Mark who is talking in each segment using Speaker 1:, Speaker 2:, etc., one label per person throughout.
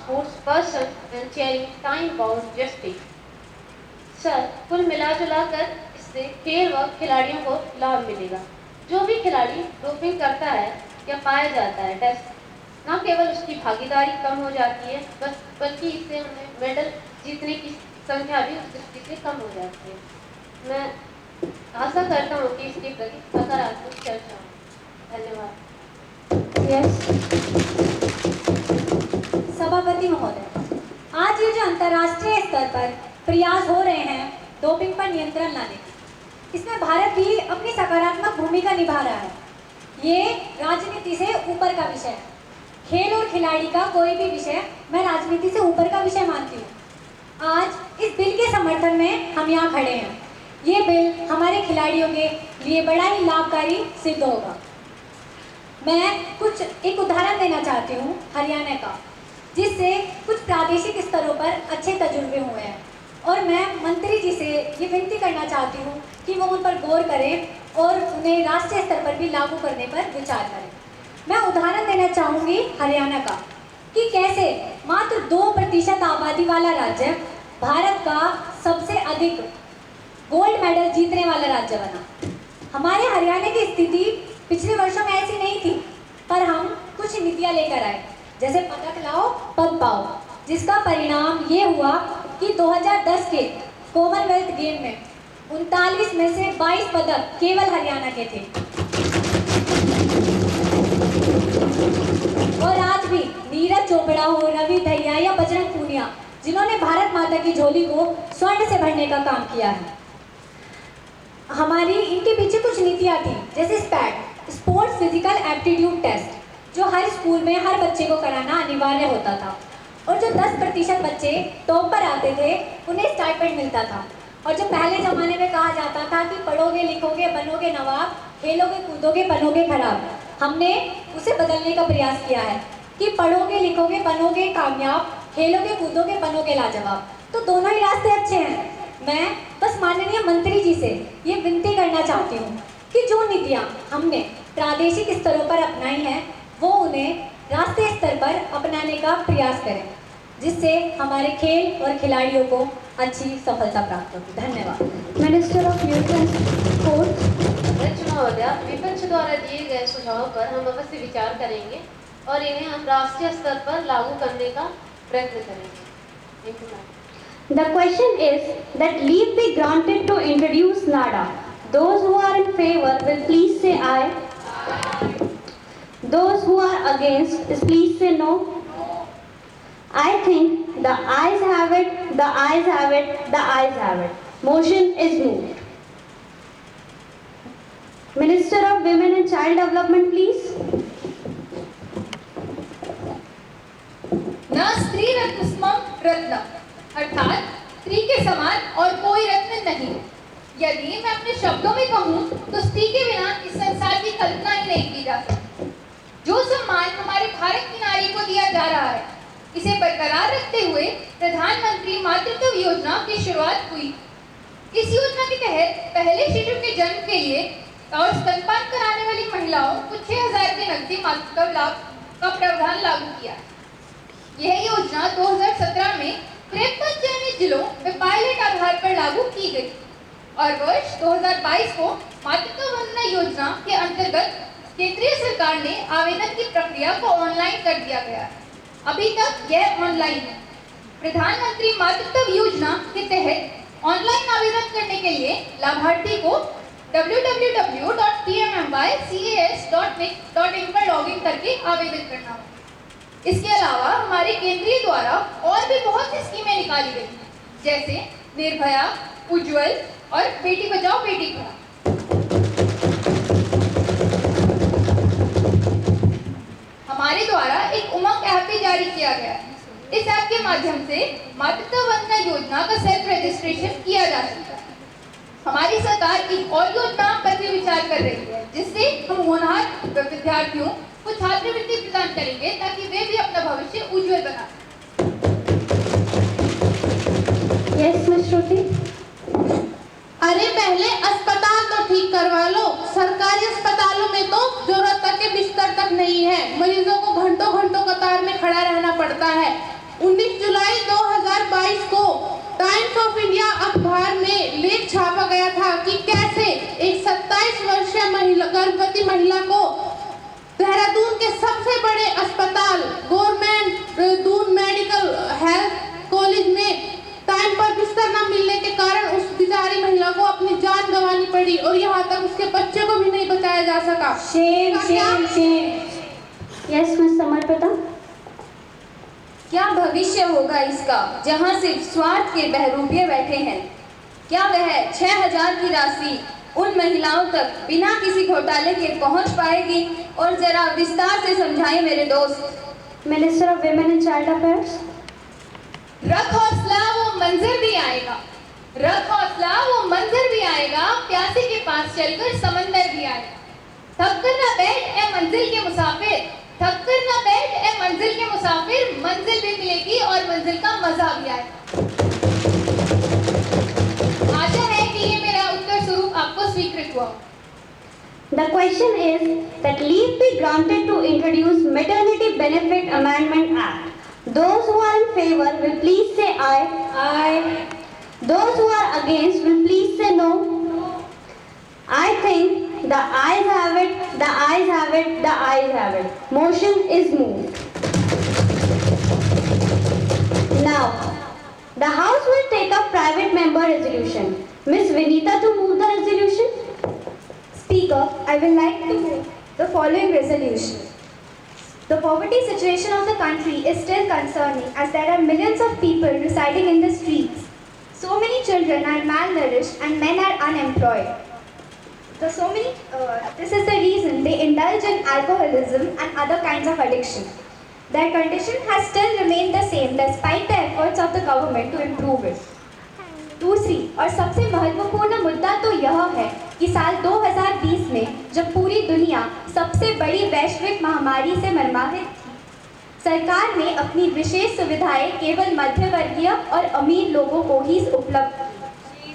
Speaker 1: sports person and chairing time-bound justice. Sir, कुल मिला-जुला कर इससे खेल व खिलाड़ियों को लाभ मिलेगा। जो भी खिलाड़ी डोपिंग करता है या पाया जाता है टेस्ट, न केवल उसकी भागीदारी कम हो जाती है, बल्कि इससे उन्हें मेडल जीतने की संख्या भी उस दृष्टि से कम हो जाती है। मैं आशा करता हूँ कि इसके प्रति सकारात्मक चर्चा हो। धन्यवाद।
Speaker 2: सभापति महोदय, आज ये जो अंतर्राष्ट्रीय स्तर पर प्रयास हो रहे हैं डोपिंग पर नियंत्रण लाने के, इसमें भारत भी अपनी सकारात्मक भूमिका निभा रहा है। ये राजनीति से ऊपर का विषय है। खेल और खिलाड़ी का कोई भी विषय मैं राजनीति से ऊपर का विषय मानती हूँ। आज इस बिल के समर्थन में हम यहाँ खड़े हैं। ये बिल हमारे खिलाड़ियों के लिए बड़ा ही लाभकारी सिद्ध होगा। मैं कुछ एक उदाहरण देना चाहती हूँ हरियाणा का, जिससे कुछ प्रादेशिक स्तरों पर अच्छे तजुर्बे हुए हैं, और मैं मंत्री जी से ये विनती करना चाहती हूँ कि वो उन पर गौर करें और उन्हें राष्ट्रीय स्तर पर भी लागू करने पर विचार करें। मैं उदाहरण देना चाहूँगी हरियाणा का कि कैसे मात्र 2% आबादी वाला राज्य भारत का सबसे अधिक गोल्ड मेडल जीतने वाला राज्य बना। हमारे हरियाणा की स्थिति पिछले वर्षों में ऐसी नहीं थी, पर हम कुछ नीतियाँ लेकर आए, जैसे पदक लाओ पद पाओ, जिसका परिणाम ये हुआ कि 2010 के कॉमनवेल्थ गेम में 39 में से 22 पदक केवल हरियाणा के थे। और आज भी नीरज चोपड़ा हो, रवि दहिया या बजरंग पूनिया, जिन्होंने भारत माता की झोली को स्वर्ण से भरने का काम किया है। हमारी इनके पीछे कुछ नीतियाँ थी, जैसे स्पैट, स्पोर्ट्स फिजिकल एप्टीट्यूड टेस्ट, जो हर स्कूल में हर बच्चे को कराना अनिवार्य होता था, और जो 10% बच्चे टॉप पर आते थे उन्हें स्टाइपेंड मिलता था। और जो पहले ज़माने में कहा जाता था कि पढ़ोगे लिखोगे बनोगे नवाब, खेलोगे कूदोगे बनोगे खराब, हमने उसे बदलने का प्रयास किया है कि पढ़ोगे लिखोगे बनोगे कामयाब, खेलोगे कूदोगे बनोगे लाजवाब। तो दोनों ही रास्ते अच्छे हैं। मैं बस माननीय मंत्री जी से ये विनती करना चाहती हूँ कि जो नीतियाँ हमने प्रादेशिक स्तरों पर अपनाई हैं वो उन्हें राष्ट्रीय स्तर पर अपनाने का प्रयास करें, जिससे हमारे खेल और खिलाड़ियों को अच्छी सफलता प्राप्त होगी। धन्यवाद।
Speaker 3: Minister of youth and sports.
Speaker 1: अध्यक्ष महोदया, विपक्ष द्वारा दिए गए सुझाव पर हम अवश्य विचार करेंगे और इन्हें हम राष्ट्रीय स्तर पर लागू करने का प्रयत्न करेंगे।
Speaker 3: The question is that leave be granted to introduce NADA. Those who are in favor will please say aye. Those who are against, please say no. I think the ayes have it, the ayes have it, the ayes have it. Motion is moved. Minister of Women and Child Development, please.
Speaker 4: न स्त्री रत्नस्मम रत्न, अर्थात स्त्री के समान और कोई रत्न नहीं। यदि मैं अपने शब्दों में कहूँ तो स्त्री के बिना इस संसार की कल्पना ही नहीं की जा सकती। जो सम्मान हमारे भारत की नारी को दिया जा रहा है, इसे बरकरार रखते हुए प्रधानमंत्री मातृत्व योजना की शुरुआत हुई। इस योजना के तहत पहले शिशु के जन्म के लिए और स्तनपान कराने वाली महिलाओं को 6,000 के नकदी मातृत्व लाभ का प्रावधान लागू किया। यह योजना 2017 में 53 चयनित जिलों में पायलट आधार पर लागू की गई और वर्ष 2022 को मातृत्व वंदना योजना के अंतर्गत केंद्रीय सरकार ने आवेदन की प्रक्रिया को ऑनलाइन कर दिया गया। अभी तक यह ऑनलाइन है। प्रधानमंत्री मातृत्व योजना के तहत ऑनलाइन आवेदन करने के लिए लाभार्थी को www.pmmycas.nic.in पर लॉगिन करके आवेदन करना होगा। इसके अलावा हमारे केंद्रीय द्वारा और भी बहुत सी स्कीमें निकाली गई हैं, जैसे निर्भया, उज्ज्वल और बेटी बचाओ बेटी पढ़ाओ। हमारे द्वारा एक उमंग ऐप भी जारी किया गया है। इस ऐप के माध्यम से मातृत्व वंदना योजना का सेल्फ रजिस्ट्रेशन किया जा सकता है। हमारी सरकार एक और योजना पर भी विचार कर रही है, जिससे हम होनहार विद्यार्थियों को छात्रवृत्ति प्रदान करेंगे ताकि वे भी अपना भविष्य उज्जवल बना सकें।
Speaker 3: Yes, Ms. Shruti.
Speaker 5: अरे पहले अस्पताल तो ठीक करवा लो। सरकारी अस्पतालों में तो जरूरत तक के बिस्तर तक नहीं है। मरीजों को घंटों घंटों कतार में खड़ा रहना पड़ता है। टाइम्स ऑफ इंडिया अखबार में लेख छापा गया था कि कैसे एक 27 वर्षीय गर्भवती महिला को देहरादून के सबसे बड़े अस्पताल government Doon medical health college में टाइम पर बिस्तर न मिलने के कारण उस बेचारी महिला को अपनी जान गंवानी पड़ी और यहाँ तक उसके बच्चे को भी नहीं बचाया जा सका।
Speaker 2: Shame shame shame.
Speaker 3: Yes miss Samarpita.
Speaker 6: क्या भविष्य होगा इसका जहां सिर्फ स्वार्थ के बहरूपिये बैठे हैं? क्या वह 6000 की राशि उन महिलाओं तक बिना किसी घोटाले के पहुंच पाएगी? और जरा विस्तार से समझाएं मेरे दोस्त।
Speaker 3: Minister of women and child affairs.
Speaker 4: रख हौसला वो मंजर भी आएगा, रख हौसला वो मंजर भी आएगा, प्यासे के पास चलकर समंदर भी आएगा। थक कर ना बैठ ए मंजिल के मुसाफिर, थक कर ना बैठ ए मंजिल के मुसाफिर, मंजिल भी मिलेगी और मंजिल का मजा भी आएगा। आशा है कि ये मेरा उत्तर स्वरूप आपको स्वीकृत हुआ।
Speaker 3: The question is that leave be granted to introduce Maternity Benefit Amendment Act. Those who are in favor will please say aye.
Speaker 2: Aye.
Speaker 3: Those who are against will please say no. I think the ayes have it, the ayes have it, the ayes have it. Motion is moved. Now, the House will take up private member resolution. Ms. Vinita to move the resolution.
Speaker 7: Speaker, I would like to move the following resolution. The poverty situation of the country is still concerning as there are millions of people residing in the streets. So many children are malnourished and men are unemployed. This is the reason they indulge in alcoholism and other kinds of addiction. Their condition has still remained the same despite the efforts of the government to improve it. दूसरी और सबसे महत्वपूर्ण मुद्दा तो यह है कि साल 2020 में जब पूरी दुनिया सबसे बड़ी वैश्विक महामारी से मरमाहित थी, सरकार ने अपनी विशेष सुविधाएं केवल मध्यवर्गीय और अमीर लोगों को ही उपलब्ध की।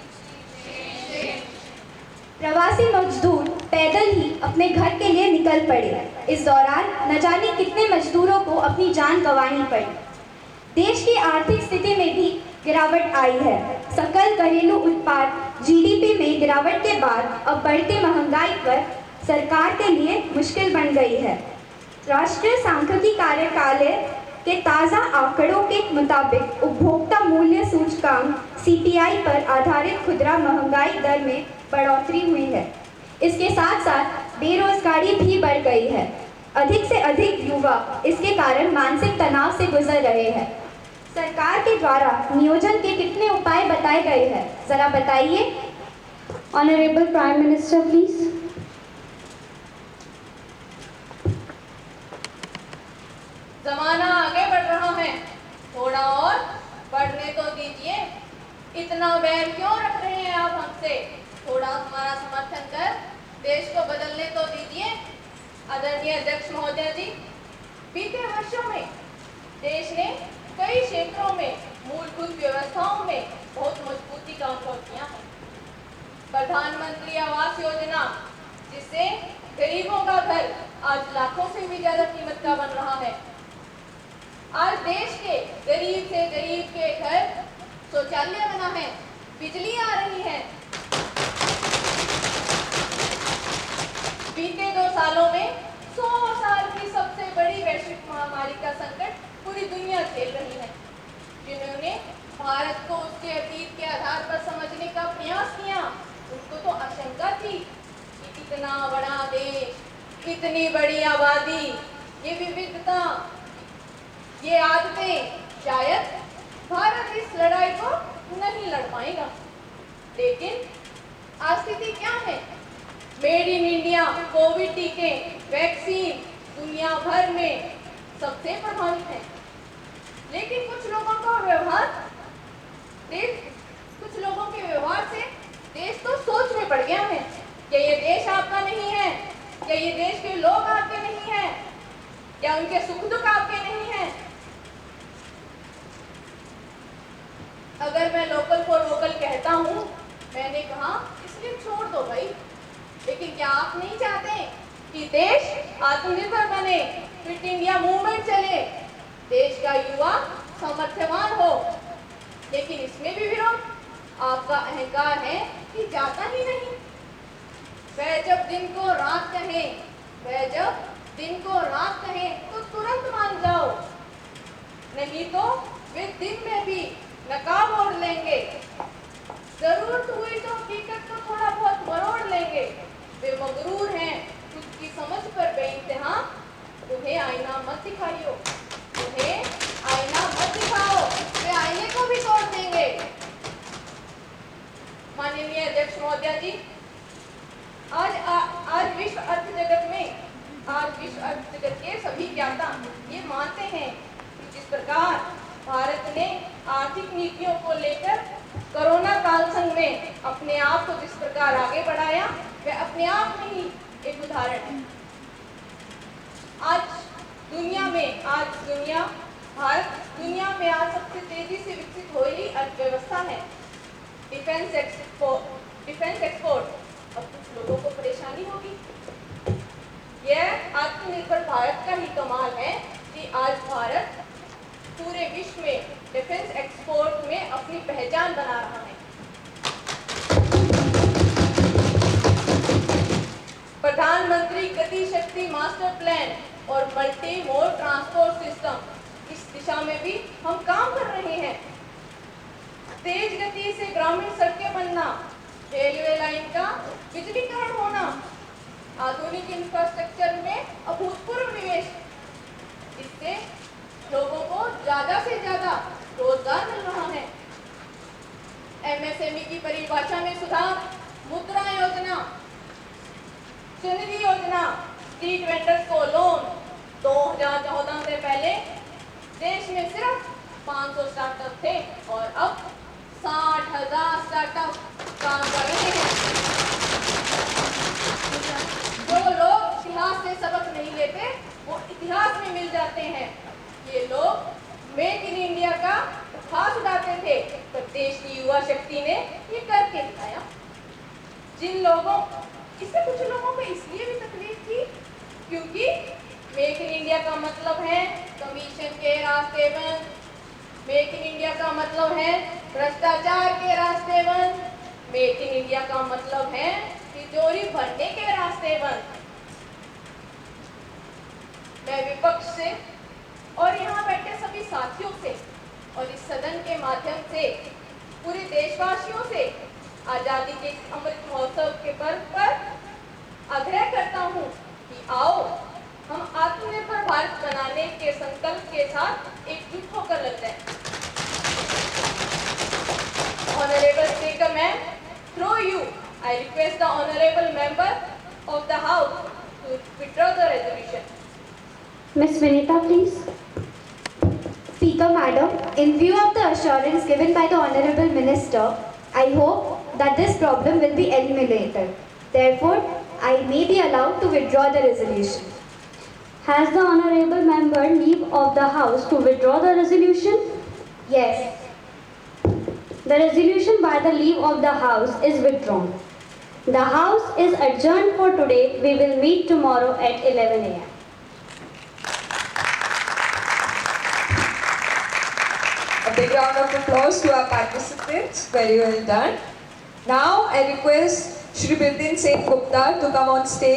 Speaker 7: प्रवासी मजदूर पैदल ही अपने घर के लिए निकल पड़े। इस दौरान न जाने कितने मजदूरों को अपनी जान गंवानी पड़ी। देश की आर्थिक स्थिति में भी गिरावट आई है। सकल घरेलू उत्पाद जीडीपी में गिरावट के बाद अब बढ़ती महंगाई पर सरकार के लिए मुश्किल बन गई है। राष्ट्रीय सांख्यिकी कार्यालय के ताज़ा आंकड़ों के मुताबिक उपभोक्ता मूल्य सूचकांक सीपीआई पर आधारित खुदरा महंगाई दर में बढ़ोतरी हुई है। इसके साथ साथ बेरोजगारी भी बढ़ गई है। अधिक से अधिक युवा इसके कारण मानसिक तनाव से गुजर रहे हैं। सरकार के द्वारा नियोजन के कितने उपाय बताए गए हैं, जरा बताइए।
Speaker 3: Honorable Prime Minister, please.
Speaker 8: जमाना आगे बढ़ रहा है, थोड़ा और बढ़ने तो दीजिए। इतना बैर क्यों रख रहे हैं आप हमसे? थोड़ा हमारा समर्थन कर देश को बदलने तो दीजिए। आदरणीय अध्यक्ष महोदय जी, बीते वर्षों में देश ने कई क्षेत्रों में मूलभूत व्यवस्थाओं में बहुत मजबूती का अनुभव किया है। प्रधानमंत्री आवास योजना, जिससे गरीबों का घर आज लाखों से भी ज्यादा कीमत का बन रहा है। आज देश के गरीब से गरीब के घर शौचालय बना है, बिजली आ रही है। बीते 2 सालों में 100 साल की सबसे बड़ी वैश्विक महामारी का संकट पूरी दुनिया झेल रही है। जिन्होंने भारत को उसके अतीत के आधार पर समझने का प्रयास किया, उनको तो आशंका थी कि इतना बड़ा देश, इतनी बड़ी आबादी, ये विविधता, ये आदतें, शायद भारत इस लड़ाई को नहीं लड़ पाएगा। लेकिन आज स्थिति क्या है? मेड इन इंडिया कोविड टीके, वैक्सीन दुनिया भर में सबसे प्रभावित है। लेकिन कुछ लोगों के व्यवहार से देश तो सोच में पड़ गया है। क्या ये देश आपका नहीं है? क्या ये देश के लोग आपके नहीं हैं? क्या उनके सुख दुख आपके नहीं हैं? अगर मैं लोकल फॉर वोकल कहता हूँ, मैंने कहा इसलिए छोड़ दो भाई। लेकिन क्या आप नहीं चाहते कि देश आत्मनिर्भर बने, फिट इंडिया मूवमेंट चले, देश का युवा सामर्थ्यवान हो? लेकिन इसमें भी विरोध। आपका अहंकार है कि जाता ही नहीं। वह जब दिन को रात कहे, वह जब दिन को रात कहे तो तुरंत मान जाओ, नहीं तो वे दिन में भी नकाब ओढ़ लेंगे। जरूरत हुई तो हकीकत को थोड़ा बहुत मरोड़ लेंगे। वे मगरूर हैं खुद की समझ पर बेइंतहा। उन्हें आईना मत दिखाइयो, उन्हें आईना मत दिखाओ, वे आईने को भी तोड़ देंगे। माननीय अध्यक्ष महोदया जी, आज विश्व अर्थ जगत के सभी ज्ञाता ये मानते हैं कि जिस प्रकार भारत ने आर्थिक नीतियों को लेकर कोरोना काल संग में अपने आप को जिस प्रकार आगे बढ़ाया, वह अपने आप में ही एक उदाहरण है। भारत दुनिया में आज सबसे तेजी से विकसित हो रही अर्थव्यवस्था है। Defence export. अब कुछ लोगों को परेशानी होगी। यह आत्मनिर्भर भारत का ही कमाल है कि आज भारत पूरे विश्व में डिफेंस एक्सपोर्ट में अपनी पहचान बना रहा है। प्रधानमंत्री गति शक्ति मास्टर प्लान और मल्टी मोड ट्रांसपोर्ट सिस्टम, इस दिशा में भी हम काम कर रहे हैं। तेज गति से ग्रामीण सड़कें बनना, रेलवे लाइन का बिजलीकरण होना, आधुनिक इंफ्रास्ट्रक्चर में अभूतपूर्व निवेश, इससे लोगों को ज्यादा से ज्यादा रोजगार मिल रहा है। एमएसएमई की परिभाषा में सुधार, मुद्रा योजना, सुनिधि योजना, स्ट्रीट वेंडर्स को लोन। 2014 से पहले देश में सिर्फ 500 स्टार्टअप थे और अब 60,000 स्टार्टअप काम कर रहे हैं। जो लोग इतिहास से सबक नहीं लेते वो इतिहास में मिल जाते हैं। ये लोग मेक इन इंडिया का खास उड़ाते थे, पर देश की युवा शक्ति ने ये करके दिखाया। इससे कुछ लोगों को इसलिए भी तकलीफ थी क्योंकि मेक इन इंडिया का मतलब है कमीशन के रास्ते बंद, मेक इन इंडिया का मतलब है भ्रष्टाचार के रास्ते बंद, मेक इन इंडिया का मतलब है तिजोरी भरने के रास्ते बंद। मैं विपक्ष से और यहाँ बैठे सभी साथियों से और इस सदन के माध्यम से पूरे देशवासियों से आजादी के अमृत महोत्सव के पर्व पर आग्रह करता हूँ कि आओ हम आत्मनिर्भर भारत बनाने के संकल्प के साथ एकजुट होकर लग जाएं। Honorable Speaker Ma'am, through you, I request the honorable member of the House to withdraw the resolution.
Speaker 3: Ms. Vinita, please.
Speaker 7: Speaker Madam, in view of the assurance given by the Honorable Minister, I hope that this problem will be eliminated. Therefore, I may be allowed to withdraw the resolution.
Speaker 3: Has the honorable member leave of the House to withdraw the resolution?
Speaker 7: Yes.
Speaker 3: The resolution by the leave of the House is withdrawn. The House is adjourned for today. We will meet tomorrow at 11 a.m.
Speaker 9: A big round of applause to our participants. Very well done. Now I request Shri Bipin Singh Gupta to come on stage.